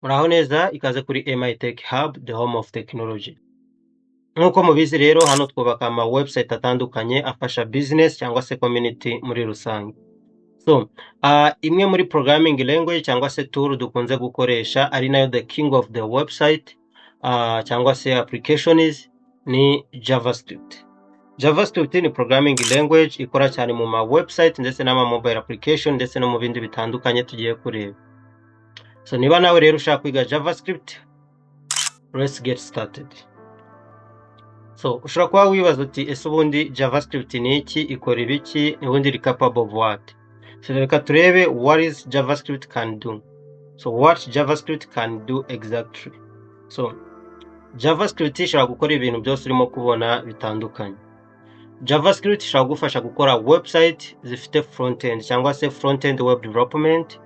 Muraho neza ikaze kuri MI Tech Hub, the home of technology. Nkuko mubizi rero hano twubaka ama website atandukanye afasha business cyangwa se community muri rusange. So, imwe muri programming language cyangwa se tool dukunze gukoresha ari nayo the king of the website cyangwa se applications ni JavaScript. JavaScript ni programming language ikora cyane mu ma website ndetse n'ama mobile application ndetse no mu bindi bitandukanye tugiye kureba. So niba nawe rero ushaka kwiga JavaScript, let's get started. So ushobora kuba wibaza uti ese ubundi JavaScript ni iki, ikora ibiki, ubundi iri capable of what? So reka turebe what is JavaScript can do. So what JavaScript can do exactly. So JavaScript ishobora gukora ibintu byose urimo kubona bitandukanye. JavaScript ishobora gufasha gukora website zifite front-end cyangwa se front-end web development.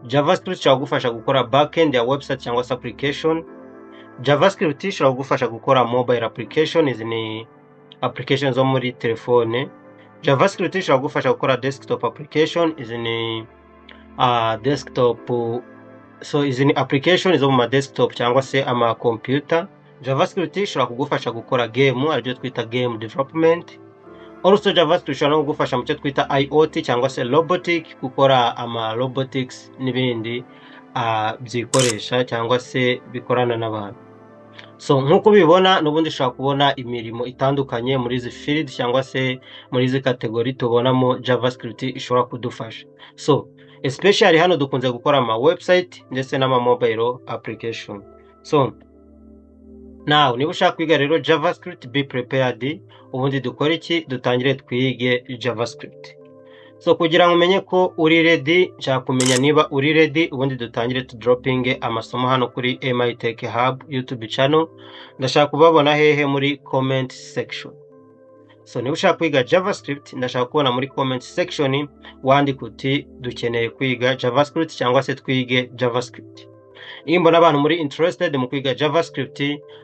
JavaScript ishobora gufasha gukora backend ya website cyangwa se application. JavaScript ishobora gufasha gukora mobile application, izi ni applications zo muri telefone. JavaScript ishobora gufasha gukora desktop application, izi ni desktop, so izi ni application zo mu desktop cyangwa se ama computer. JavaScript ishobora kugufasha gukora game, aribyo twita game development. Also JavaScript ishobora no kugufasha mu cyo twita IoT cyangwa se robotic, gukora ama robotics n'ibindi byikoresha cyangwa se bikorana n'abantu. So nkuko bibona n'ubundi ushobora kubona imirimo itandukanye muri izi field cyangwa se muri izi category tubonamo JavaScript ishobora kudufasha. So especially hano dukunze gukora ama website ndetse n'ama mobile application. So now niba ushaka kwiga rero JavaScript, be prepared. Ubundi dukora iki? Dutangire twige JavaScript. So kugira ngo umenye ko uri ready, nshaka kumenya niba uri ready, ubundi dutangire to dropping amasomo hano kuri MI Tech Hub YouTube channel. Ndashaka kubabona hehe muri comment section. So niba ushaka kwiga JavaScript, ndashaka kubona muri comment section wandika uti dukeneye kwiga JavaScript cyangwa se twige JavaScript. Iyo mbona abantu muri interested mu kwiga JavaScript,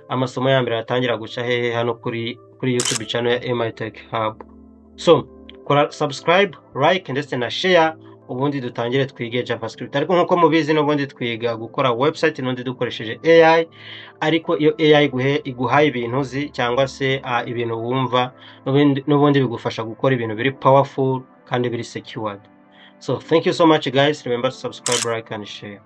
amasomo ya mbere atangira guca hehe hano kuri YouTube channel ya MI Tech Hub. So kora subscribe, like ndetse na share, ubundi dutangire twige JavaScript. Ariko nkuko mubizi n'ubundi twiga gukora website n'ubundi dukoresheje AI, ariko iyo AI iguhaye ibintu uzi cyangwa se ibintu wumva, n'ubundi bigufasha gukora ibintu biri powerful kandi biri secured. So thank you so much guys, remember to subscribe, like and share.